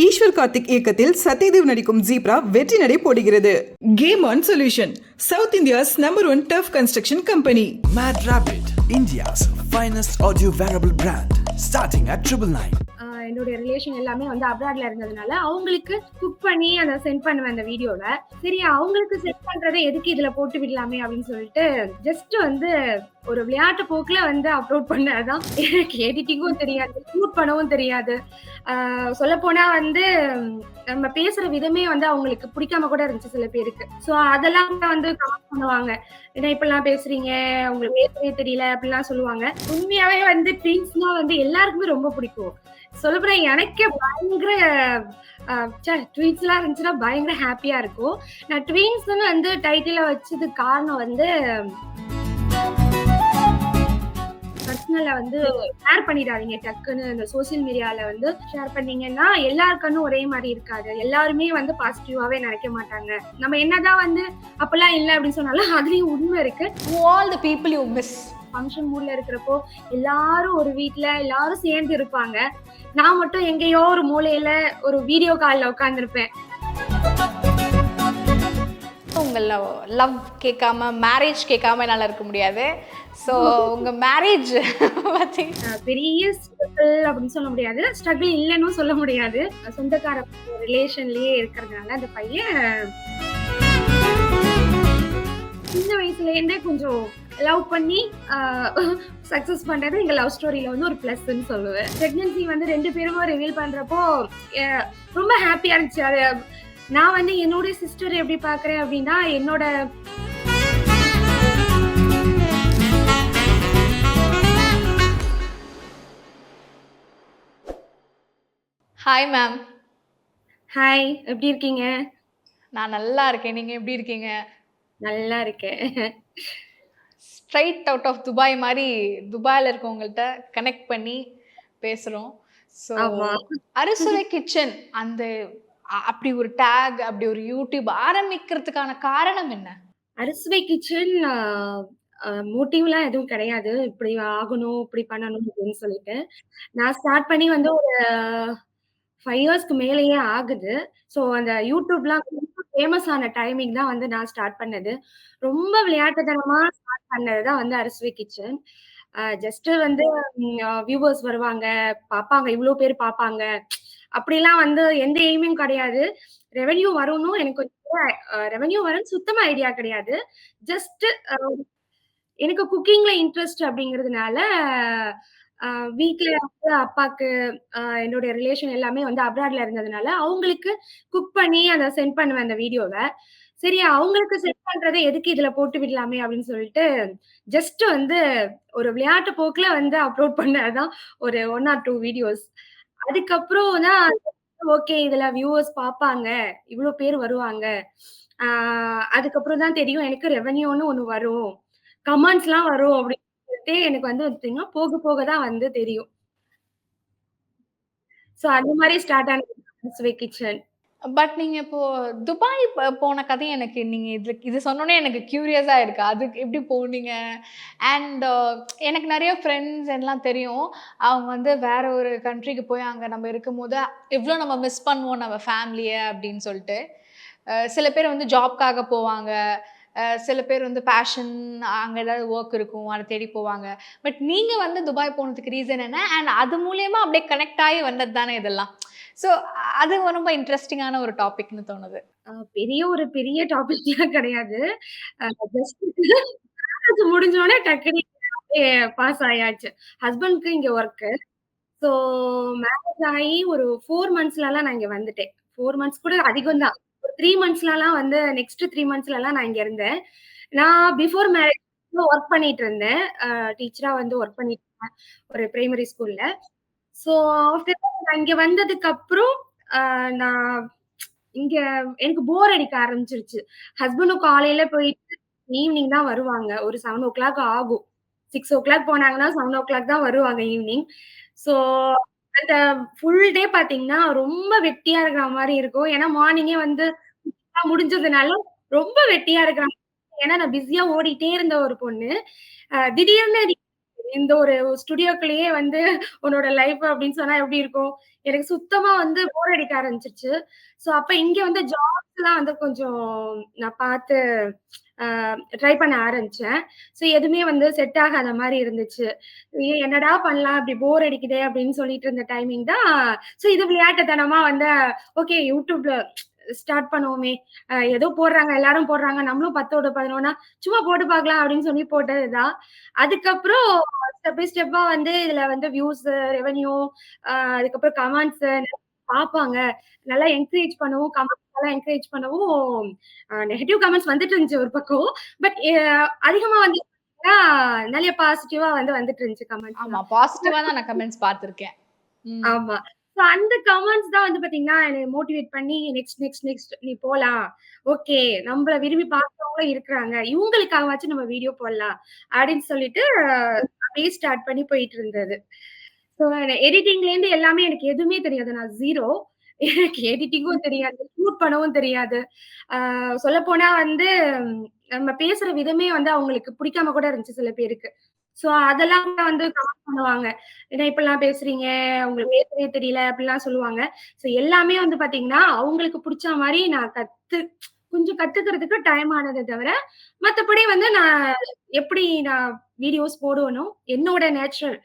ஈஸ்வர் கார்த்திக் இயக்கத்தில் சத்யதேவ் நடிக்கும் ஜீப்ரா வெற்றி நடை போடுகிறது. Game on solution, south India's number 1 tough construction company. Mad Rabbit, India's finest audio wearable brand, starting at 999. என்னுடைய relation எல்லாமே வந்து அப்ராட்ல இருந்ததுனால அவங்களுக்கு குக் பண்ணி அதை சென்ட் பண்ணுவேன் அந்த வீடியோல. சரி, அவங்களுக்கு சென்ட் பண்றதை எதுக்கு இதுல போட்டு விடலாமே அப்படின்னு சொல்லிட்டு ஜஸ்ட் வந்து ஒரு விளையாட்டு போக்குல வந்து அப்லோட் பண்ணதான். எனக்கு எடிட்டிங்கும் தெரியாது, ஷூட் பண்ணவும் தெரியாது. சொல்ல போனா வந்து நம்ம பேசுற விதமே வந்து அவங்களுக்கு பிடிக்காம கூட இருந்துச்சு சில பேருக்கு. சோ அதெல்லாம் வந்து கமெண்ட் பண்ணுவாங்க, என்ன இப்பெல்லாம் பேசுறீங்க, உங்களுக்கு பேசவே தெரியல அப்படிலாம் சொல்லுவாங்க. உண்மையாவே வந்து ட்வின்ஸ்னா வந்து எல்லாருக்குமே ரொம்ப பிடிக்கும். சொல்லப்போனா எனக்கே பயங்கர ட்வீட்ஸ் எல்லாம் இருந்துச்சுன்னா பயங்கர ஹாப்பியா இருக்கும். நான் ட்வீன்ஸ்ன்னு வந்து டைட்டில வச்சதுக்கு காரணம் வந்து பர்சனல்ல வந்து ஷேர் பண்ணிடாதீங்க டக்குன்னு. இந்த சோசியல் மீடியால வந்து ஷேர் பண்ணீங்கன்னா எல்லாருக்கும் ஒரே மாதிரி இருக்காது. எல்லாருமே வந்து பாசிட்டிவாவே நினைக்க மாட்டாங்க. நம்ம என்னதான் வந்து அப்பெல்லாம் இல்லை அப்படின்னு சொன்னாலும் அதுலயும் உண்மை இருக்கு. All the people you miss. Function மூட்ல இருக்கிறப்போ எல்லாரும் ஒரு வீட்ல எல்லாரும் சேர்ந்து இருப்பாங்க. நான் மட்டும் எங்கேயோ ஒரு மூலையில ஒரு வீடியோ கால்ல உட்கார்ந்துருப்பேன். உங்கள லவ் கேட்காம மேரேஜ் கேட்காம என்னால இருக்க முடியாது. ஸோ உங்க மேரேஜ் பத்தி பெரிய ஸ்ட்ரகிள் அப்படின்னு சொல்ல முடியாது, ஸ்ட்ரகிள் இல்லைன்னு சொல்ல முடியாது. சொந்தக்கார ரிலேஷன்லயே இருக்கிறதுனால அந்த பையன் சின்ன வயசுல இருந்தே கொஞ்சம் லவ் பண்ணி சக்சஸ் பண்றது எங்க லவ் ஸ்டோரியில வந்து ஒரு பிளஸ்ன்னு சொல்லுவேன். பிரெக்னன்சி வந்து 2 பேரும் ரிவீல் பண்றப்போ ரொம்ப ஹாப்பியா இருந்துச்சு. அது நான் வந்து என்னோட சிஸ்டர் எப்படி பாக்குறேன் அப்படின்னா, என்னோட ஹாய் மேம். ஹாய், எப்படி இருக்கீங்க? நான் நல்லா இருக்கேன். நீங்க எப்படி இருக்கீங்க? நல்லா இருக்கேன். ஸ்ட்ரைட் அவுட் ஆஃப் துபாய் மாதிரி துபாயில் இருக்கவங்கள்ட்ட கனெக்ட் பண்ணி பேசுகிறோம். ஸோ அறுசுவை கிச்சன் அந்த அப்படி ஒரு டேக், அப்படி ஒரு யூடியூப் ஆரம்பிக்கிறதுக்கான காரணம் என்ன? அறுசுவை கிச்சன் மோட்டிவ்லாம் எதுவும் கிடையாது. இப்படி ஆகணும், இப்படி பண்ணணும் அப்படின்னு சொல்லிட்டு. நான் ஸ்டார்ட் பண்ணி வந்து ஒரு 5 இயர்ஸ்க்கு மேலேயே ஆகுது. ஸோ அந்த யூடியூப்லாம் ரொம்ப ஃபேமஸ் ஆன டைமிங் தான் வந்து நான் ஸ்டார்ட் பண்ணது. ரொம்ப விளையாட்டுத்தனமா ஸ்டார்ட் பண்ணது தான் வந்து அறுசுவை கிச்சன். ஜஸ்ட் வந்து வியூவர்ஸ் வருவாங்க, பார்ப்பாங்க, இவ்ளோ பேர் பார்ப்பாங்க. அப்படிலாம் வந்து எந்த எய்மும் கிடையாது. ரெவென்யூ வரணும் எனக்கு ரெவென்யூ வரும்னு சுத்தமா ஐடியா கிடையாது. ஜஸ்ட் எனக்கு குக்கிங்ல இன்ட்ரெஸ்ட் அப்படிங்கிறதுனால வீட்ல வந்து அப்பாக்கு என்னுடைய ரிலேஷன் எல்லாமே வந்து அப்ராட்ல இருந்ததுனால அவங்களுக்கு குக் பண்ணி அதை சென்ட் பண்ணுவேன் அந்த வீடியோவ. சரி, அவங்களுக்கு சென்ட் பண்றதை எதுக்கு இதுல போட்டு விடலாமே அப்படின்னு சொல்லிட்டு ஜஸ்ட் வந்து ஒரு விளையாட்டு போக்குல வந்து அப்லோட் பண்ணதான் ஒரு 1 ஆர் 2 வீடியோஸ். அதுக்கப்புறம் தான் ஓகே, இதுல வியூவர்ஸ் பார்ப்பாங்க, இவ்ளோ பேர் வருவாங்க. அதுக்கப்புறம் தான் தெரியும் எனக்கு ரெவென்யூன்னு ஒண்ணு வரும், கமெண்ட்ஸ்லாம் வரும் அப்படின்னு சொல்லிட்டு எனக்கு வந்து பார்த்தீங்கன்னா போக போக தான் வந்து தெரியும். சோ அந்த மாரி ஸ்டார்ட் ஆனது அறுசுவை கிச்சன். பட் நீங்க இப்போ துபாய் போன கதை எனக்கு நீங்க இது சொன்னோனே எனக்கு கியூரியஸா இருக்கு. அதுக்கு எப்படி போனீங்க? அண்ட் எனக்கு நிறைய ஃப்ரெண்ட்ஸ் எல்லாம் தெரியும். அவங்க வந்து வேற ஒரு கண்ட்ரிக்கு போய் அங்க நம்ம இருக்கும்போது எவ்வளோ நம்ம மிஸ் பண்ணுவோம் நம்ம ஃபேமிலியை அப்படின்னு சொல்லிட்டு. சில பேர் வந்து ஜாப்காக போவாங்க, சில பேர் வந்து பேஷன் அங்கே ஏதாவது ஒர்க் இருக்கும் அதை தேடி போவாங்க. பட் நீங்கள் வந்து துபாய் போனதுக்கு ரீசன் என்ன? அண்ட் அது மூலயமா அப்படியே கனெக்ட் ஆகி வந்தது தானே இதெல்லாம். ஸோ அது ரொம்ப இன்ட்ரெஸ்டிங்கான ஒரு டாபிக்னு தோணுது. பெரிய டாபிக்லாம் கிடையாது. ஜஸ்ட் முடிஞ்சோடனே டக்குனு பாஸ் ஆயாச்சு. ஹஸ்பண்ட்க்கு இங்க ஒர்க்கு. ஸோ மேரேஜ் ஆகி ஒரு 4 மந்த்ஸ்லலாம் நான் இங்க வந்துட்டேன். 4 மந்த்ஸ் கூட அதிகம் தான். ஒரு 3 மந்த்ஸ்லலாம் வந்து நெக்ஸ்ட் 3 மந்த்ஸ்லலாம் நான் இங்க இருந்தேன். நான் பிஃபோர் மேரேஜ் ஒர்க் பண்ணிட்டு இருந்தேன். டீச்சரா வந்து ஒர்க் பண்ணிட்டு இருந்தேன் ஒரு பிரைமரி ஸ்கூல்ல. ஸோ ஆஃப்டர் நான் இங்க வந்ததுக்கு அப்புறம் நான் இங்க எனக்கு போர் அடிக்க ஆரம்பிச்சிருச்சு. ஹஸ்பண்டும் காலையில போயிட்டு ஈவினிங் தான் வருவாங்க. ஒரு 7:00 ஆகும். 6:00 போனாங்கன்னா 7:00 தான் வருவாங்க ஈவினிங். ஸோ அந்த ஃபுல் டே பார்த்தீங்கன்னா, ரொம்ப வெட்டியா இருக்கிற மாரி இருக்கும். ஏன்னா மார்னிங்கே வந்து முடிஞ்சதுனால ரொம்ப வெட்டியா இருக்கிற மாரி. ஏன்னா நான் பிஸியா ஓடிட்டே இருந்த ஒரு பொண்ணு. திடீர்னு இந்த ஒரு ஸ்டுடியோக்குள்ளேயே வந்து உன்னோட லைஃப் அப்படின்னு சொன்னா எப்படி இருக்கும்? எனக்கு சுத்தமா வந்து போர் அடிக்க ஆரம்பிச்சுருச்சு. ஸோ அப்ப இங்க வந்து ஜாப்ஸ்லாம் வந்து கொஞ்சம் நான் பார்த்து அ ட்ரை பண்ண ஆரம்பிச்சேன். ஸோ எதுவுமே வந்து செட் ஆகாத மாரி இருந்துச்சு. என்னடா பண்ணலாம்? இப்படி போர் அடிக்குதே அப்படின்னு சொல்லிட்டு இருந்த டைமிங் தான். ஸோ இது விளையாட்டுத்தனமா வந்து ஓகே யூடியூப்ல ஸ்டார்ட் பண்ணுவோமே! ஏதோ போடுறாங்க, எல்லாரும் போடுறாங்க. நம்மளும் 10ஓட 11னா சும்மா போட்டு பார்க்கலாம் அப்படின்னு சொல்லி போட்டது தான். அதுக்கப்புறம் ஸ்டெப் பை ஸ்டெப்பா வந்து இதுல வந்து வியூஸ், ரெவென்யூ அதுக்கப்புறம் கமெண்ட்ஸ் பார்ப்பாங்க. நல்லா என்கரேஜ் பண்ணவும், கமெண்ட்ஸ் எல்லாம் என்கரேஜ் பண்ணவும் நெகட்டிவ் கமெண்ட்ஸ் வந்துட்டு இருந்துச்சு ஒரு பக்கம். பட் அதிகமா வந்து பார்த்தீங்கன்னா, நெறைய பாசிட்டிவா வந்து வந்துட்டு இருந்துச்சு ஆமா. கமெண்ட்ஸ்லாம். பாசிட்டிவா தான் நான் கமெண்ட்ஸ் பார்த்துருக்கேன். ம். ஆமா. சோ அந்த கமெண்ட்ஸ் தான் வந்து பாத்தீங்கன்னா, என்னைய மோட்டிவேட் பண்ணி நெக்ஸ்ட் நீ போலாம். ஓகே. நம்மள விரும்பி பார்க்கிறவங்களும் இருக்கிறாங்க. இவங்களுக்காகவாச்சும் நம்ம வீடியோ போடலாம். அப்படின்னு சொல்லிட்டு அப்படியே ஸ்டார்ட் பண்ணி போயிட்டு இருந்தது. ஸோ எடிட்டிங்லேருந்து எல்லாமே எனக்கு எதுவுமே தெரியாது. நான் 0. எனக்கு எடிட்டிங்கும் தெரியாது. ஷூட் பண்ணவும் தெரியாது. ஆ சொல்லப்போனா வந்து நம்ம பேசுற விதமே வந்து அவங்களுக்கு பிடிக்காம கூட இருந்துச்சு சில பேருக்கு. ஸோ அதெல்லாம் கூட வந்து கமெண்ட் பண்ணுவாங்க. "என்ன இப்படிலாம் பேசுறீங்க? உங்களுக்கு பேசவே தெரியல." அப்படிலாம் சொல்லுவாங்க. ஸோ எல்லாமே வந்து பார்த்தீங்கன்னா, அவங்களுக்கு புடிச்ச மாரி நான் கொஞ்சம் கத்துக்கிறதுக்கு டைம் ஆனதே தவிர, மத்தபடி வந்து எப்படி நான் வீடியோஸ் போடுவேனோ, என்னோட நேச்சுரல்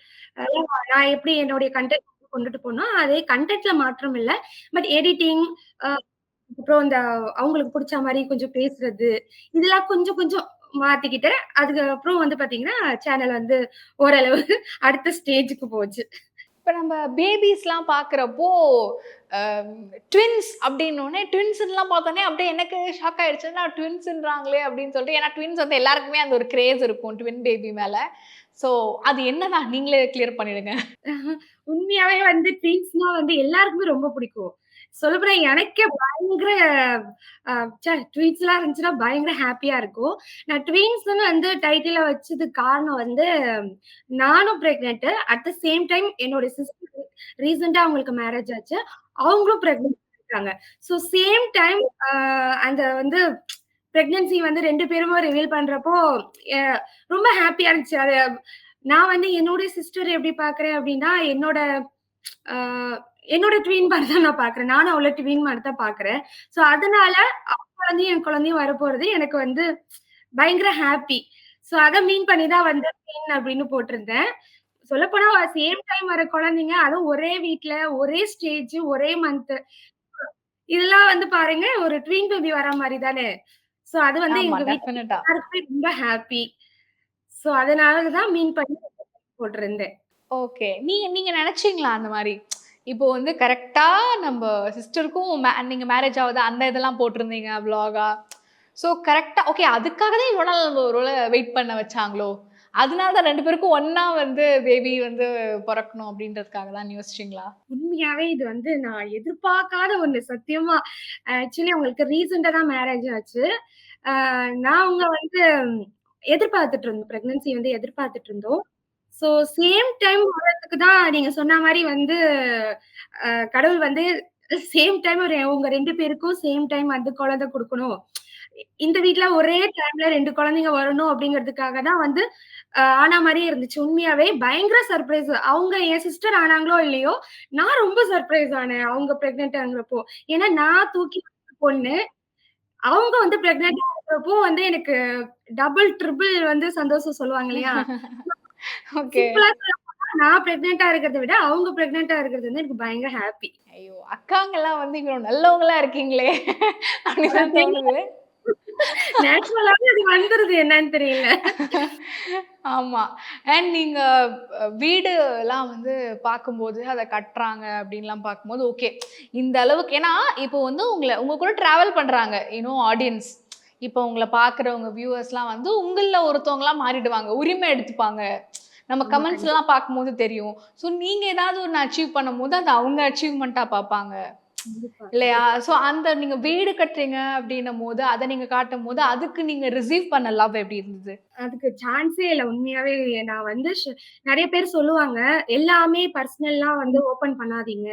நான் எப்படி என்னுடைய கன்டென்ட் கொண்டுட்டு போனோ, அதே கன்டென்ட்ல மாற்றம் இல்ல. பட் எடிட்டிங் அ அப்புறம் இந்த அவங்களுக்கு புடிச்ச மாரி கொஞ்சம் பேசுறது, இதெல்லாம் கொஞ்சம் கொஞ்சம் மாத்திக்கிட்டேன். அதுக்கப்புறம் வந்து பார்த்தீங்கன்னா, சேனல் வந்து ஓரளவு அடுத்த ஸ்டேஜ்க்கு போச்சு. இப்ப நம்ம பேபிஸ்லாம் பார்க்குறப்போ, அ ட்வின்ஸ் அப்டின்னோனே, ட்வின்ஸ்ன்லாம் பார்த்தோனே அப்படியே எனக்கு ஷாக் ஆயிடுச்சு. என்னடா ட்வின்ஸ்ன்றாங்களே அப்படின்னு சொல்லிட்டு. ஏன்னா ட்வின்ஸ் வந்து எல்லாருக்குமே அந்த ஒரு கிரேஸ் இருக்கும் ட்வின் பேபி மேல. ஸோ அது என்னதான் நீங்களே கிளியர் பண்ணிடுங்க. உண்மையாவே வந்து ட்வின்ஸ்னா வந்து எல்லாருக்குமே ரொம்ப பிடிக்கும். சொல்லப்போனா எனக்கே பயங்கர அ ட்வின்ஸ்லாம் இருந்துச்சுன்னா பயங்கர ஹேப்பியா இருக்கும். நான் ட்வின்ஸ்ன்னு வந்து டைட்டில வச்சதுக்கு காரணம் வந்து, நானும் pregnant. At the same time என்னோட சிஸ்டர் ரீசென்ட்டா அவங்களுக்கு மேரேஜ் ஆச்சு. அவங்களும் பிரெக்னன்ட் இருக்காங்க. ஸோ சேம் டைம் அந்த வந்து பிரெக்னன்சி வந்து 2 பேருமே ரிவீல் பண்றப்போ, எ ரொம்ப ஹேப்பியா இருந்துச்சு. நான் வந்து என்னோட சிஸ்டர் எப்படி பார்க்குறேன் அப்படின்னா, அ என்னோட ட்வின் மாரி தான் நான் பார்க்குறேன். நானும் அவள ட்வின் மாரி தான் பார்க்குறேன். ஸோ அதனால அவ குழந்தையும், என் குழந்தையும் வரப்போறது எனக்கு வந்து பயங்கர ஹேப்பி. ஸோ அத மீன் பண்ணி தான் வந்து ட்வின் அப்படின்னு போட்டிருந்தேன். சொல்லப்போனா சேம் டைம் வர குழந்தைங்க, அதுவும் ஒரே வீட்ல, ஒரே ஸ்டேஜ், ஒரே மந்த் இதெல்லாம் வந்து பாருங்க ஒரு ட்வின் பேபி வர மாரி தானே! ஸோ அது வந்து ஆமா, எங்க வீட்ல டெஃபினட்டா. எல்லாருக்குமே ரொம்ப ஹேப்பி. ஸோ அதனால தான் மீன் பண்ணி போட்டிருந்தேன். ஓகே. நீங்க நீங்க நெனச்சீங்களா அந்த மாரி? இப்போ வந்து கரெக்ட்டா நம்ப சிஸ்டருக்கும் நீங்க மேரேஜ் ஆவுது அந்த இதெல்லாம் போட்டிருந்தீங்க விளாகா. ஸோ கரெக்ட்டா ஓகே அதுக்காக தான் இவ்வளோ நாள் ஒரு வேள வெயிட் பண்ண வச்சாங்களோ? அதனால தான் 2 பேருக்கும் ஒண்ணா வந்து பேபி வந்து பொறக்கணும் அப்படின்றதுக்காக தான் யோசிச்சீங்களா? உண்மையாவே இது வந்து நான் எதிர்பார்க்காத ஒண்ணு சத்தியமா. ஆக்சுவலி அவங்களுக்கு ரீசென்ட்டா தான் மேரேஜ் ஆச்சு. நாங்க வந்து எதிர்பார்த்துட்டு இருந்தோம். பிரெக்னன்சி வந்து எதிர்பார்த்துட்டு இருந்தோம். ஸோ சேம் டைம் வரதுக்கு தான் நீங்க சொன்ன மாரி வந்து கடவுள் வந்து சேம் டைம் உங்க 2 பேருக்கும் சேம் டைம் வந்து குழந்தை குடுக்கணும். இந்த வீட்ல ஒரே டைம்ல 2 குழந்தைங்க வரணும் அப்படிங்கிறதுக்காக தான் வந்து ஆன மாரியே இருந்துச்சு. உண்மையாவே பயங்கர சர்ப்ரைஸ். அவங்க என் சிஸ்டர் ஆனாங்களோ இல்லையோ, நான் ரொம்ப சர்ப்ரைஸ் ஆனேன். அவங்க பிரெக்னன்ட் ஆகுறப்போ. ஏன்னா நான் தூக்கி வளர்த்த பொண்ணு. அவங்க வந்து பிரெக்னன்ட் ஆகுறப்போ வந்து எனக்கு டபுள், ட்ரிபிள் வந்து சந்தோஷம் சொல்லுவாங்க இல்லையா? ஓகே. சிம்பிளா சொல்லப்போனா நான் பிரெக்னன்ட்டா இருக்கிறத விட, அவங்க பிரெக்னன்ட்டா இருக்கிறது வந்து எனக்கு பயங்கர ஹேப்பி. ஐயோ! அக்காங்கலாம் வந்து இவ்வளோ நல்லவங்களா இருக்கீங்களே! அது அப்படிதான் தெரியல. தோணுது. நேச்சுரலாவே அது வந்துருது என்னன்னு தெரியல. ஆமா. அண்ட் நீங்க வீடுலாம் வந்து பார்க்கும்போது, அத கட்டுறாங்க அப்டின்லாம் பார்க்கும்போது, ஓகே. இந்த அளவுக்கு ஏன்னா, இப்போ வந்து உங்க கூட ட்ராவல் பண்றாங்க. ஆடியன்ஸ். இப்போ உங்கள பார்க்குறவங்க வியூவர்ஸ்லாம் வந்து உங்கள்ல ஒருத்தவங்களா மாறிடுவாங்க. உரிமை எடுத்துப்பாங்க. நம்ம ஆமா, கண்டிப்பா. கமெண்ட்ஸ்லாம் பார்க்கும்போது தெரியும். ஸோ நீங்க ஏதாவது ஒண்ணு அச்சீவ் பண்ணும்போது, அது அவங்க அச்சீவ்மென்ட்டா பார்ப்பாங்க. கண்டிப்பா, இல்லையா? கண்டிப்பா. ஸோ அந்த நீங்க வீடு கட்டுறீங்க அப்டின்னும்போது, அத நீங்க காட்டும்போது, அதுக்கு நீங்க ரிசீவ் பண்ண லவ் எப்டி இருந்தது? அதுக்கு சான்ஸே இல்ல. உண்மையாவே நான் வந்து நெறைய பேர் சொல்லுவாங்க, எல்லாமே பர்சனல்லாம் வந்து ஓப்பன் பண்ணாதீங்க.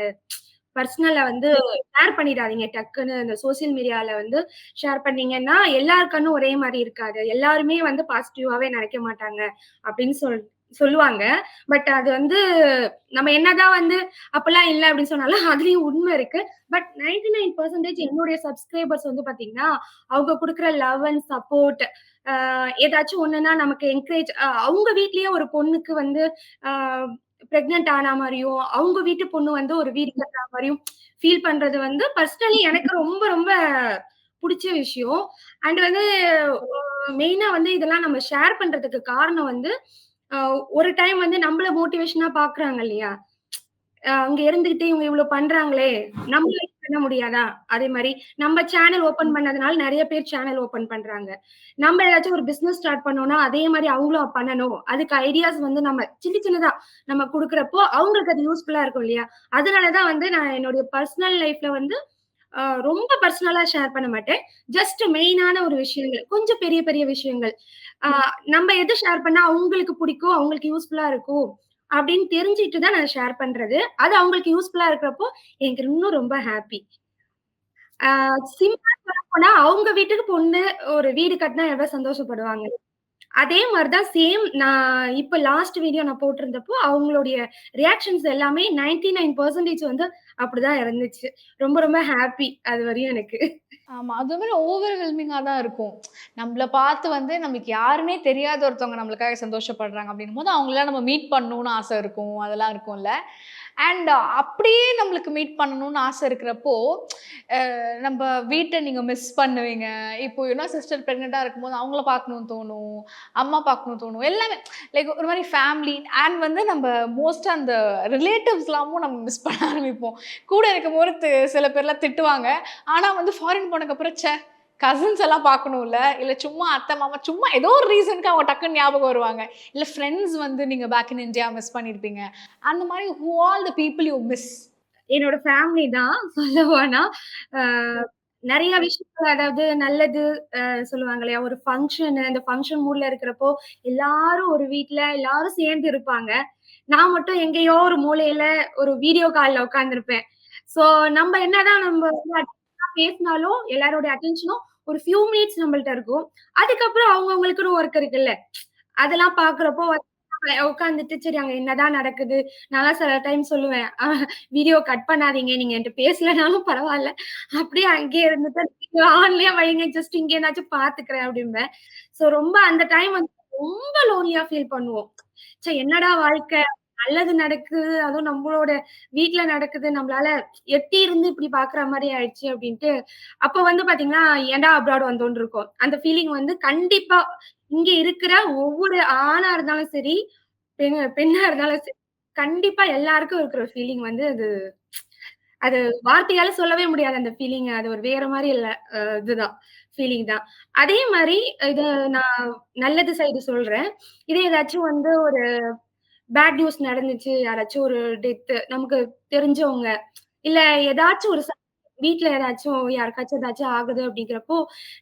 பர்சனல வந்து ஷேர் பண்ணிடாதீங்க டக்குன்னு. இந்த சோசியல் மீடியால வந்து ஷேர் பண்ணீங்கன்னா, எல்லார் கண்ணும் ஒரே மாரி இருக்காது. எல்லாருமே வந்து பாசிட்டிவாவே நெனைக்க மாட்டாங்க. அப்படின்னு சொல்லுவாங்க. பட் அது வந்து நம்ம என்னதான் வந்து அப்பல்லாம் இல்ல அப்படின்னு சொன்னாலும் அதுலயும் உண்மை இருக்கு. பட் 99% என்னுடைய சப்ஸ்கிரைபர்ஸ் வந்து பாத்தீங்கன்னா, அவங்க குடுக்குற லவ் அண்ட் சப்போர்ட் ஏதாச்சும் ஒண்ணுன்னா நமக்கு என்கரேஜ் அவங்க வீட்லயே ஒரு பொண்ணுக்கு வந்து அ பிரெக்னன்ட் ஆன மாரியும், அவங்க வீட்டு பொண்ணு வந்து ஒரு வீடு கட்டுற மாரியும் ஃபீல் பண்றது வந்து பர்சனலி எனக்கு ரொம்ப ரொம்ப புடிச்ச விஷயம். அண்ட் வந்து மெயினா வந்து இதெல்லாம் நம்ம ஷேர் பண்றதுக்கு காரணம் வந்து, அ ஒரு டைம் வந்து நம்மள மோட்டிவேஷனா பார்க்குறாங்க இல்லையா? அங்க இருந்துகிட்டு இவங்க இவ்ளோ பண்றாங்களே! நம்மளால பண்ண முடியாதா? அதே மாரி நம்ம சேனல் ஓப்பன் பண்ணதுனால நெறைய பேர் சேனல் ஓப்பன் பண்றாங்க. நம்ம ஏதாச்சும் ஒரு பிசினஸ் ஸ்டார்ட் பண்ணோம்னா, அதே மாரி அவங்களும் பண்ணணும். அதுக்கு ஐடியாஸ் வந்து நம்ம சின்ன சின்னதா நம்ம குடுக்குறப்போ, அவங்களுக்கு அது யூஸ்ஃபுல்லா இருக்கும் இல்லையா? அதனால தான் வந்து நான் என்னுடைய பர்சனல் லைஃப்ல வந்து ரொம்ப பர்சனலா ஷேர் பண்ண மாட்டேன். ஜஸ்ட் மெயினான ஒரு விஷயங்கள். கொஞ்சம் பெரிய பெரிய விஷயங்கள். ஆ நம்ம எது ஷேர் பண்ணா அவங்களுக்கு பிடிக்கும், அவங்களுக்கு யூஸ்ஃபுல்லா இருக்கும் அப்படின்னு தெரிஞ்சுட்டு தான் நான் ஷேர் பண்றது. அது அவங்களுக்கு யூஸ்ஃபுல்லா இருக்கிறப்போ, எனக்கு இன்னும் ரொம்ப ஹாப்பி. ஆ சிம்பிளா சொல்லப்போனா, அவங்க வீட்டுக்கு பொண்ணு ஒரு வீடு கட்டினா எவ்வளோ சந்தோஷப்படுவாங்க. அதே மாரி தான் சேம் நான் இப்ப லாஸ்ட் வீடியோ நான் போட்டிருந்தப்போ, அவங்களுடைய ரியாக்ஷன்ஸ் எல்லாமே 99% வந்து அப்படிதான் இருந்துச்சு. ரொம்ப ரொம்ப ஹாப்பி அது வரையும் எனக்கு. ஆமா. அது மாரி ஓவர்வெல்மிங்கா தான் இருக்கும். நம்மள பார்த்து வந்து நமக்கு யாருன்னே தெரியாத ஒருத்தவங்க நம்மளுக்காக சந்தோஷப்படுறாங்க அப்டின்னும்போது, அவங்களலாம் நம்ம மீட் பண்ணணும்னு ஆசை இருக்கும். அதெல்லாம் இருக்கும்ல. அண்ட் அப்படியே நம்மளுக்கு மீட் பண்ணணும்னு ஆசை இருக்கிறப்போ, நம்ப வீட்ட நீங்க மிஸ் பண்ணுவீங்க. இப்போ சிஸ்டர் பிரெக்னன்ட்டா இருக்கும்போது அவங்கள பார்க்கணும்னு தோணும். அம்மா பார்க்கணும்னு தோணும். எல்லாமே லைக் ஒரு மாரி ஃபேமிலி அண்ட் வந்து நம்ப மோஸ்ட்டா அந்த ரிலேட்டிவ்ஸ்லாமும் நம்ம மிஸ் பண்ண ஆரம்பிப்போம். கூட இருக்கும்போது சில பேர்லாம் திட்டுவாங்க. ஆனா வந்து ஃபாரின் போனதுக்கப்புறம், கசின்ஸ் எல்லாம் பார்க்கணும்ல. இல்ல சும்மா அத்தை, மாமா சும்மா ஏதோ ஒரு ரீசனுக்கு அவங்க டக்குன்னு ஞாபகம் வருவாங்க. இல்ல ஃப்ரெண்ட்ஸ் வந்து நீங்க பேக் இன் இந்தியா மிஸ் பண்ணியிருப்பீங்க. அந்த மாரி who all the people you miss? என்னோட ஃபேமிலி தான் சொல்லப்போனா. அ நெறைய விஷயங்கள் அதாவது நல்லது சொல்லுவாங்க இல்லையா? ஒரு ஃபங்ஷனு அந்த ஃபங்ஷன் மூட்ல இருக்கிறப்போ, எல்லாரும் ஒரு வீட்ல எல்லாரும் சேர்ந்து இருப்பாங்க. நான் மட்டும் எங்கேயோ ஒரு மூலையில ஒரு வீடியோ கால்ல உட்கார்ந்திருப்பேன். ஸோ நம்ம வந்து பேசினாலும் எல்லாரோட அட்டென்ஷனும் ஒரு ஃபியூ மினிட்ஸ் நம்மள்ட்ட இருக்கும். அதுக்கப்புறம் அவங்கவங்களுக்குன்னு ஒர்க் இருக்குல்ல. அதெல்லாம் பார்க்குறப்போ உட்காந்துட்டு சரி அங்க என்னதான் நடக்குது? நான்லாம் சில டைம் சொல்லுவேன். வீடியோ கட் பண்ணாதீங்க. நீங்க என்ட்ட பேசலனாலும் பரவால்ல. அப்படியே அங்கேயே இருந்துட்டு நீங்க ஆன்லயே வைங்க. ஜஸ்ட் இங்கேனாச்சும் பார்த்துக்கிறேன் அப்படிம்பேன். ஸோ ரொம்ப அந்த டைம் வந்து ரொம்ப லோன்லியா ஃபீல் பண்ணுவோம். என்னடா வாழ்க்கை! நல்லது நடக்குது. அதுவும் நம்மளோட வீட்ல நடக்குது. நம்மளால எட்டி இருந்து இப்படி பார்க்குற மாரி ஆயிடுச்சு அப்டின்ட்டு. அப்ப வந்து பார்த்தீங்கன்னா, ஏன்டா அப்ராட் வந்தோம்ன்னு இருக்கும். அந்த ஃபீலிங் வந்து கண்டிப்பா இங்க இருக்கிற ஒவ்வொரு ஆணா இருந்தாலும் சரி, பெண்ணா இருந்தாலும் சரி, கண்டிப்பா எல்லாருக்கும் இருக்கிற ஃபீலிங் வந்து அது அது வார்த்தையால சொல்லவே முடியாது அந்த ஃபீலிங்க. அது ஒரு வேற மாரி இல்ல. இதுதான் ஃபீலிங் தான். அதே மாரி இது நான் நல்லது சைடு சொல்றேன். இதே ஏதாச்சும் வந்து ஒரு பேட் நியூஸ் நடந்துச்சு. யாராச்சும் ஒரு டெத்து நமக்கு தெரிஞ்சவங்க. இல்ல ஏதாச்சும் ஒரு வீட்ல ஏதாச்சும் யாருக்காச்சும் ஏதாச்சும் ஆகுது அப்படிங்கிறப்போ,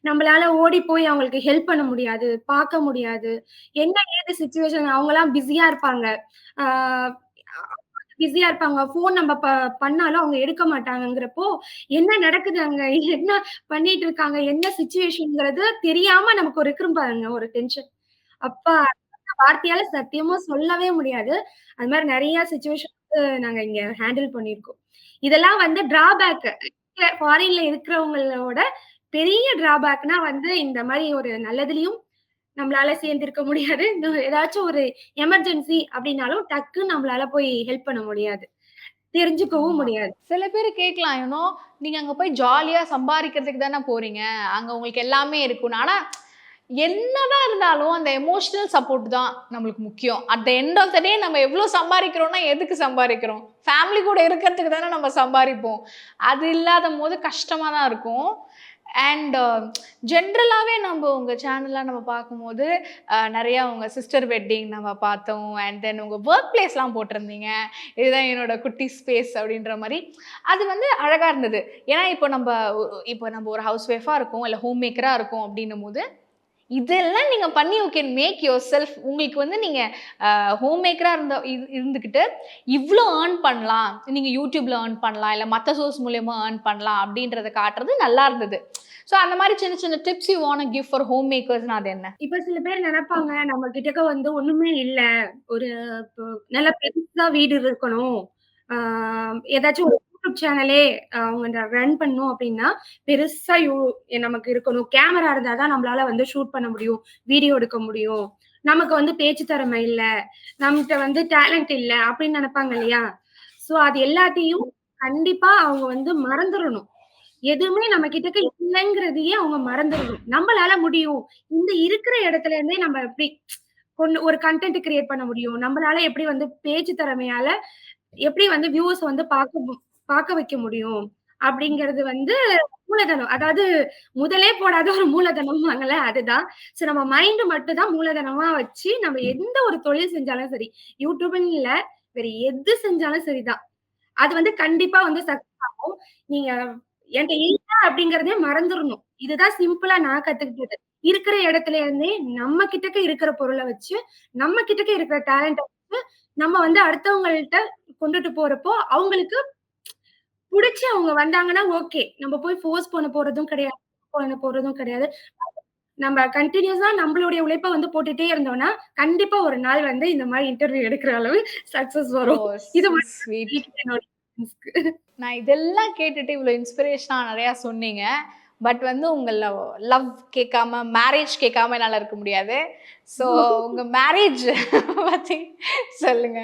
நம்மளால ஓடி போய் அவங்களுக்கு ஹெல்ப் பண்ண முடியாது. பார்க்க முடியாது. என்ன ஏது சிச்சுவேஷன் அவங்கலாம் பிஸியா இருப்பாங்க. ஆ பிஸியா இருப்பாங்க. ஃபோன் நம்ம பண்ணாலும் அவங்க எடுக்க மாட்டாங்கங்கிறப்போ, என்ன நடக்குது அங்க? என்ன பண்ணிட்டு இருக்காங்க? என்ன சிச்சுவேஷன்ங்கிறது தெரியாம நமக்கு ஒரு இருக்கும் பாருங்க ஒரு டென்ஷன். அப்பா! வார்த்தையால சத்தியமா சொல்லவே முடியாது. அது மாரி நெறைய சிச்சுவேஷன் வந்து நாங்க இங்க ஹேண்டில் பண்ணியிருக்கோம். இதெல்லாம் வந்து டிராபேக். இங்க ஃபாரின்ல இருக்கிறவங்களோட பெரிய டிராபேக்னா வந்து இந்த மாரி ஒரு நல்லதுலயும் நம்மளால சேர்ந்திருக்க முடியாது. இந்த ஏதாச்சும் ஒரு எமர்ஜென்சி அப்டின்னாலும் டக்குன்னு நம்மளால போய் ஹெல்ப் பண்ண முடியாது. தெரிஞ்சுக்கவும் ஆமா. முடியாது. சில பேரு கேட்கலாம், நீங்க அங்க போய் ஜாலியா சம்பாரிக்கிறதுக்கு தானே போறீங்க. அங்க உங்களுக்கு எல்லாமே இருக்கும்னு. ஆனா, என்னதான் இருந்தாலும் அந்த எமோஷனல் சப்போர்ட் தான் நம்மளுக்கு முக்கியம். At the end of the day நம்ம எவ்ளோ சம்பாரிக்கிறோம்னா, எதுக்கு சம்பாரிக்கிறோம்? ஃபேமிலி கூட இருக்கிறதுக்கு தானே நம்ம சம்பாரிப்போம். அது இல்லாதம்போது கஷ்டமா தான் இருக்கும். அண்ட் ஜென்ரலாவே நம்ப உங்க சேனல்லாம் நம்ம பார்க்கும்போது, நெறையா உங்க சிஸ்டர் வெட்டிங் நம்ம பார்த்தோம். அண்ட் தென் உங்க வொர்க் பிளேஸ்லாம் போட்டிருந்தீங்க. இதுதான் என்னோட குட்டி ஸ்பேஸ் அப்படின்ற மாரி. அது வந்து அழகா இருந்தது. ஏன்னா இப்போ நம்ப ஒரு ஹவுஸ் ஒய்ஃபா இருக்கோம், இல்ல ஹோம் மேக்கரா இருக்கோம் அப்படின்னும்போது, இதெல்லாம் நீங்க பண்ணி you can make yourself. உங்களுக்கு வந்து நீங்க ஹோம் மேக்கரா இருந்துக்கிட்டு இவ்ளோ ஏர்ன் பண்ணலாம். நீங்க யூடியூப்ல ஏர்ன் பண்ணலாம். இல்ல மத்த சோர்ஸ் மூலியமா ஏர்ன் பண்ணலாம் அப்படின்றத காட்டுறது நல்லா இருந்தது. ஸோ அந்த மாதிரி சின்ன சின்ன tips you want give for home மேக்கர்ஸ்னா அது என்ன? இப்ப சில பேர் நெனைப்பாங்க, நம்ம கிட்டக்க வந்து ஒண்ணுமே இல்ல. ஒரு இப்போ நல்ல பெருசா வீடு இருக்கணும். ஆ ஏதாச்சும் ஒரு யூடியூப் சேனலே அவங்க ரன் பண்ணணும் அப்டின்னா, பெருசா நமக்கு இருக்கணும். கேமரா இருந்தா தான் நம்மளால வந்து ஷூட் பண்ண முடியும். வீடியோ எடுக்க முடியும். நமக்கு வந்து பேச்சு திறமை இல்ல. நம்மட்ட வந்து டேலண்ட் இல்ல அப்டின்னு நெனைப்பாங்க இல்லையா? ஸோ அது எல்லாத்தையும் கண்டிப்பா அவங்க வந்து மறந்துறணும். எதுவுமே நம்ம கிட்டக்க இல்லங்கிறதையே அவங்க மறந்துறணும். நம்மளால முடியும். இந்த இருக்கிற இடத்துல இருந்தே நம்ம எப்படி ஒரு கன்டென்ட் கிரியேட் பண்ண முடியும். நம்மளால எப்படி வந்து பேச்சு திறமையால எப்படி வந்து வியூவர்ஸ் வந்து பார்க்க வைக்க முடியும். அப்படிங்கிறது வந்து மூலதனம். அதாவது முதலே போடாத ஒரு மூலதனம்பாங்கல்ல அதுதான். ஸோ நம்ம மைண்ட் மட்டும் தான் மூலதனமா வச்சு நம்ம எந்த ஒரு தொழில் செஞ்சாலும் சரி, யூடியூப்ன்னு இல்ல, வேற எது செஞ்சாலும் சரிதான். அது வந்து கண்டிப்பா வந்து சக்சஸ் ஆகும். நீங்க என்ட்ட இல்ல அப்படிங்கிறதே மறந்துறணும். இதுதான் சிம்பிளா நான் கத்துக்கிட்டது. இருக்கிற இடத்துல இருந்தே நம்ம கிட்டக்க இருக்கிற பொருள வச்சு, நம்ம கிட்டக்க இருக்கிற டேலண்ட்ட வச்சு, நம்ம வந்து அடுத்தவங்கள்ட்ட கொண்டுட்டு போறப்போ, அவங்களுக்கு புடிச்சு அவங்க வந்தாங்கன்னா ஓகே. நம்ம போய் ஃபோர்ஸ் பண்ண போறதும் கிடையாது. பண்ண போறதும் கிடையாது. நம்ம கன்டினியூஸா நம்மளுடைய உழைப்ப வந்து போட்டுட்டே இருந்தோம்னா, கண்டிப்பா ஒரு நாள் வந்து இந்த மாரி இன்டர்வியூ எடுக்கிற அளவு சக்சஸ் ஓ! வரும். இது மட்டும் ஸ்வீட். சொல்லிக்கிறேன் என்னோட ஃப்ரெண்ட்ஸ்க்கு. நான் இதெல்லாம் கேட்டுட்டு இவ்ளோ இன்ஸ்பிரேஷனா நெறையா சொன்னீங்க. பட் வந்து உங்க லவ் கேட்காம, மேரேஜ் கேட்காம என்னால இருக்க முடியாது. ஸோ உங்க மேரேஜ் பத்தி சொல்லுங்க.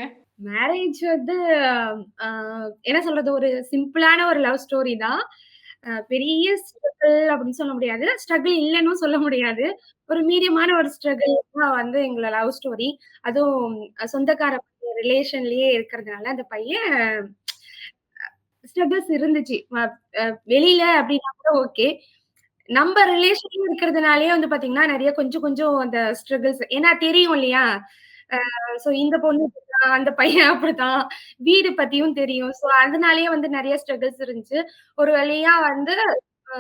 மேரேஜ் வந்து அ என்ன சொல்றது? ஒரு சிம்பிளான ஒரு லவ் ஸ்டோரி தான். பெரிய ஸ்ட்ரகிள் அப்படின்னு சொல்ல முடியாது. ஸ்ட்ரகிள் இல்லன்னும் சொல்ல முடியாது. ஒரு மீடியமான ஒரு ஸ்ட்ரகிள் தான் வந்து எங்களோட லவ் ஸ்டோரி. அதுவும் சொந்தக்கார ரிலேஷன்லயே இருக்கிறதுனால, அந்த பையன் ஸ்ட்ரகிள்ஸ் இருந்துச்சு. வெளியில அப்படின்னா கூட ஓகே. நம்ப ரிலேஷன்ல இருக்கிறதுனாலயே வந்து பார்த்தீங்கன்னா, நெறைய கொஞ்சம் கொஞ்சம் அந்த ஸ்ட்ரகிள்ஸ் ஏன்னா தெரியும் இல்லையா? சோ இந்த பொண்ணு இப்படிதான், அந்த பையன் அப்படிதான். வீடு பத்தியும் தெரியும். சோ அதனாலேயே வந்து நெறைய ஸ்ட்ரகிள்ஸ் இருந்துச்சு. ஒரு வழியா வந்து அ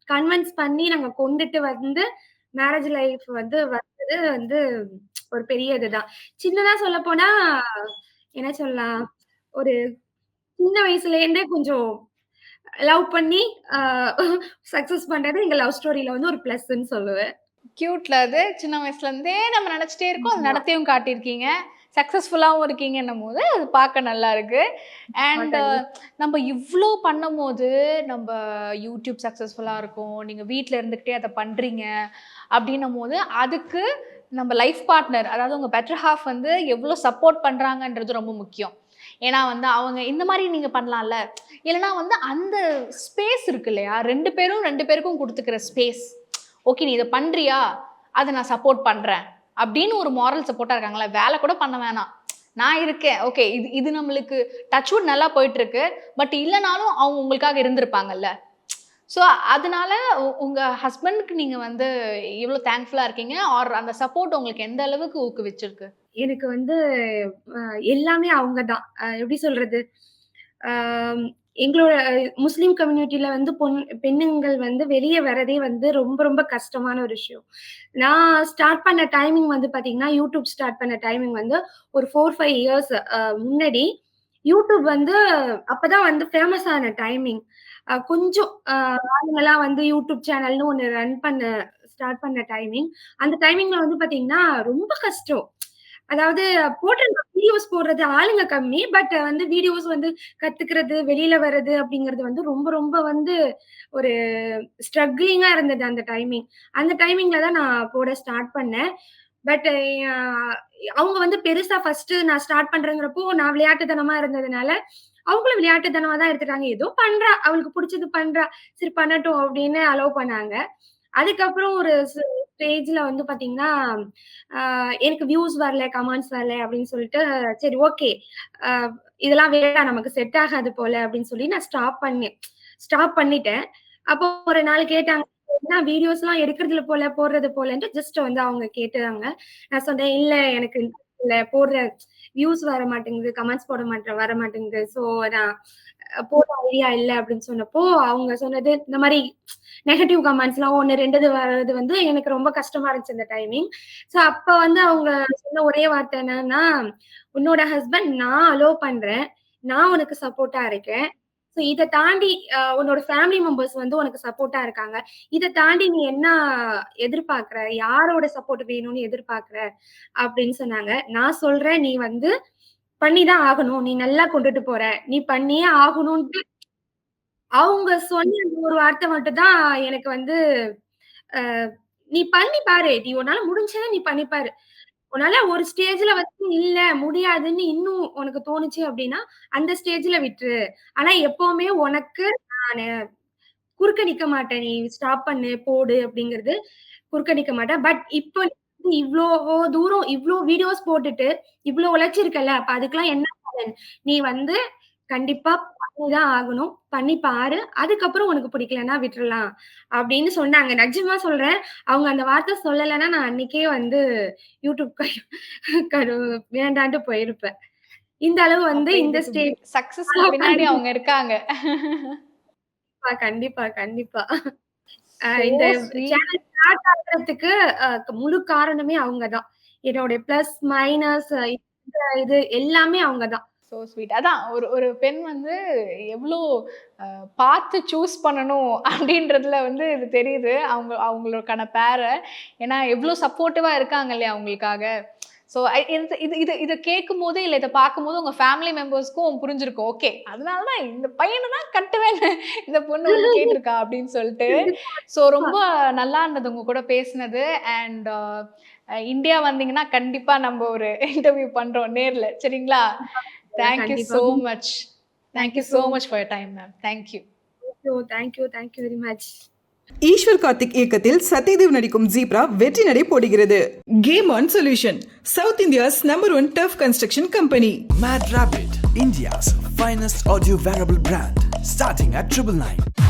கன்வின்ஸ் பண்ணி நாங்க கொண்டுட்டு வந்து மேரேஜ் லைஃப் வந்து வந்தது வந்து ஒரு பெரிய இதுதான். சின்னதா சொல்லப்போனா என்ன சொல்லலாம்? ஒரு சின்ன வயசுலேருந்தே கொஞ்சம் லவ் பண்ணி அ சக்சஸ் பண்றது எங்க லவ் ஸ்டோரில வந்து ஒரு பிளஸ்ன்னு சொல்லுவேன். கியூட்ல அது. சின்ன வயசுலேருந்தே நம்ம நெனச்சிட்டே இருக்கோம். அது ஆமா. நடத்தியும் காட்டியிருக்கீங்க. சக்சஸ்ஃபுல்லாவும் இருக்கீங்கன்னும்போது, அது பார்க்க நல்லா இருக்கு. அண்ட் கண்டிப்பா. நம்ம இவ்ளோ பண்ணும்போது, நம்ப யூடியூப் சக்சஸ்ஃபுல்லா இருக்கும். நீங்க வீட்ல இருந்துகிட்டே அத பண்றீங்க. அப்டின்னும்போது, அதுக்கு நம்ம லைஃப் பார்ட்னர், அதாவது உங்க பெட்டர் ஹால்ஃப் வந்து எவ்ளோ சப்போர்ட் பண்றாங்கன்றது ரொம்ப முக்கியம். ஏன்னா வந்து அவங்க இந்த மாரி நீங்க பண்ணலாம்ல. இல்லன்னா வந்து அந்த ஸ்பேஸ் இருக்கு இல்லையா? 2 பேரும் 2 பேருக்கும் குடுத்துக்கிற ஸ்பேஸ். ஓகே நீ இத பண்றியா? அத நான் சப்போர்ட் பண்றேன். அப்படின்னு ஒரு மாரல் சப்போர்ட்டா இருக்காங்கல்ல. வேல கூட பண்ண வேணாம். நான் இருக்கேன். ஓகே இது இது நம்மளுக்கு டச் வுட் நல்லா போயிட்டு இருக்கு. பட் இல்லனாலும் அவங்க உங்களுக்காக இருந்திருப்பாங்கல்ல. ஸோ அதனால உங்க ஹஸ்பண்ட்க்கு நீங்க வந்து எவ்ளோ தேங்க்ஃபுல்லா இருக்கீங்க? ஆர் அந்த சப்போர்ட் உங்களுக்கு எந்த அளவுக்கு ஊக்குவிச்சிருக்கு? எனக்கு வந்து அ எல்லாமே அவங்க தான். எப்படி சொல்றது? ஆ எங்களோட முஸ்லீம் கம்யூனிட்டில வந்து பெண்ணுங்கள் வந்து வெளிய வரதே வந்து ரொம்ப ரொம்ப கஷ்டமான ஒரு விஷயம். நான் ஸ்டார்ட் பண்ண டைமிங் வந்து பார்த்தீங்கன்னா, யூடியூப் ஸ்டார்ட் பண்ண டைமிங் வந்து ஒரு 4, 5 இயர்ஸ் முன்னாடி. யூடியூப் வந்து அப்பதான் வந்து ஃபேமஸ் ஆன டைமிங். கொஞ்சம் ஆளுங்கலாம் வந்து யூடியூப் சேனல்னு ஒண்ணு ரன் பண்ண ஸ்டார்ட் பண்ண டைமிங். அந்த டைமிங்ல வந்து பார்த்தீங்கன்னா, ரொம்ப கஷ்டம். அதாவது போட்டிருந்த வீடியோஸ் போடுறது ஆளுங்க கம்மி. பட் வந்து வீடியோஸ் வந்து கத்துக்கிறது, வெளியில வர்றது அப்படிங்கிறது வந்து ரொம்ப ரொம்ப வந்து ஒரு ஸ்ட்ரக்லிங்கா இருந்தது அந்த டைமிங். அந்த டைமிங்ல தான் நான் போட ஸ்டார்ட் பண்ணேன். பட் அ அவங்க வந்து பெருசா ஃபர்ஸ்ட்டு நான் ஸ்டார்ட் பண்றேங்கிறப்போ, நான் விளையாட்டுத்தனமா இருந்ததுனால, அவங்களும் விளையாட்டுத்தனமா தான் எடுத்துட்டாங்க. ஏதோ பண்றா, அவளுக்கு புடிச்சது பண்றா, சரி பண்ணட்டும் அப்படின்னு அலோவ் பண்ணாங்க. அதுக்கப்புறம் ஒரு ஸ்டேஜ்ல வந்து பாத்தீங்கன்னா, அ எனக்கு வியூஸ் வரல, கமெண்ட்ஸ் வரல அப்படின்னு சொல்லிட்டு, சரி ஓகே. அ இதெல்லாம் வேண்டாம் நமக்கு செட் ஆகாது போல அப்படின்னு சொல்லி நான் ஸ்டாப் பண்ணிட்டேன். அப்போ ஒரு நாள் கேட்டாங்க, "என்ன வீடியோஸ்லாம் எடுக்குறதில்ல போல, போடுறது போலன்ட்டு" ஜஸ்ட் வந்து அவங்க கேட்டாங்க. நான் சொன்னேன், "இல்ல எனக்கு இன்ட்ரெஸ்ட் இல்ல, போடுற வியூஸ் வர மாட்டேங்குது, கமெண்ட்ஸ் வர மாட்டேங்குது. ஸோ நான் போடுற ஐடியா இல்ல அப்படின்னு சொன்னப்போ, அவங்க சொன்னது இந்த மாரி நெகட்டிவ் கமெண்ட்ஸ்லாம் 1, 2 வர்றது வந்து எனக்கு ரொம்ப கஷ்டமா இருந்துச்சு அந்த டைமிங். ஸோ அப்ப வந்து அவங்க சொன்ன ஒரே வார்த்தை என்னன்னா, "உன்னோட ஹஸ்பண்ட் நான் அலோவ் பண்றேன். நான் உனக்கு சப்போர்ட்டா இருக்கேன். ஸோ இத தாண்டி உன்னோட ஃபேமிலி மெம்பர்ஸ் வந்து உனக்கு சப்போர்ட்டா இருக்காங்க. இத தாண்டி நீ என்ன எதிர்பார்க்கிற? யாரோட சப்போர்ட் வேணும்னு எதிர்பார்க்கிற?" அப்படின்னு சொன்னாங்க. நான் சொல்றேன், "நீ வந்து பண்ணி தான் ஆகணும். நீ நல்லா கொண்டுட்டு போற. நீ பண்ணியே ஆகணும்ன்ட்டு." அவங்க சொன்ன அந்த ஒரு வார்த்தை மட்டும் தான் எனக்கு வந்து அ "நீ பண்ணி பாரு. நீ உன்னால முடிஞ்சத நீ பண்ணி பாரு. உன்னால ஒரு ஸ்டேஜ்ல வந்து இல்ல முடியாதுன்னு இன்னும் உனக்கு தோணுச்சு அப்டின்னா, அந்த ஸ்டேஜ்ல விட்டுரு. ஆனா எப்பவுமே உனக்கு நானு குறுக்க நிக்க மாட்டேன். நீ ஸ்டாப் பண்ணு, போடு அப்டிங்கிறது குறுக்க நிக்க மாட்டேன். பட் இப்போ நீ வந்து இவ்ளோ தூரம் இவ்ளோ வீடியோஸ் போட்டுட்டு, இவ்ளோ உழைச்சிருக்கல்ல, அப்ப அதுக்கெல்லாம் என்ன பலன்? நீ வந்து கண்டிப்பா பண்ணி தான் ஆகணும். பண்ணி பாரு. அதுக்கப்புறம் உனக்கு பிடிக்கலன்னா விட்டுறலாம்." அப்படின்னு சொன்னாங்க. நிஜமா சொல்றேன். அவங்க அந்த வார்த்தை சொல்லலன்னா, நான் அன்னைக்கே வந்து யூடியூப் கரு வேண்டான்ட்டு போயிருப்பேன். இந்த அளவு வந்து அப்ப இந்த இதுக்கு ஸ்டேஜ் சக்சஸ்க்கு பின்னாடி அவங்க இருக்காங்க. கண்டிப்பா, கண்டிப்பா. சோ இந்த ஸ்வீட். சேனல் ஸ்டார்ட் ஆகுறதுக்கு முழு காரணமே அவங்க தான். என்னோட பிளஸ், மைனஸ் இது எல்லாமே அவங்க தான். So sweet. அதான் ஒரு ஒரு பெண் வந்து எவ்ளோ பார்த்து சூஸ் பண்ணணும் அப்படின்றதுல வந்து இது தெரியுது. அவங்களுக்கான பேர. ஏன்னா எவ்ளோ சப்போர்ட்டிவா இருக்காங்க இல்லையா உங்களுக்காக. ஸோ இது இது இது இத கேட்கும்போது, இல்ல இத பார்க்கும்போது உங்க ஃபேமிலி மெம்பர்ஸ்க்கும் புரிஞ்சிருக்கும். ஓகே. அதனால தான் இந்த பையன தான் கட்டுவேன்னு இந்த பொண்ணு வந்து கேட்டிருக்கா அப்படின்னு சொல்லிட்டு. ஸோ ரொம்ப நல்லா இருந்தது உங்க கூட பேசினது. அண்ட் இந்தியா வந்தீங்கன்னா கண்டிப்பா நம்ம ஒரு இன்டர்வியூ பண்றோம் நேர்ல. சரிங்களா? தேங்க் யூ கண்டிப்பா. So much. Thank you so much for your time ma'am. Thank you. Thank you. Thank you very much. Eswar Karthik இயக்கத்தில் சத்யதேவ் நடிக்கும் ஜீப்ரா வெற்றி நடை போடுகிறது. Game on solution, south India's #1 tough construction company. Mad Rabbit, India's finest audio wearable brand, starting at 999.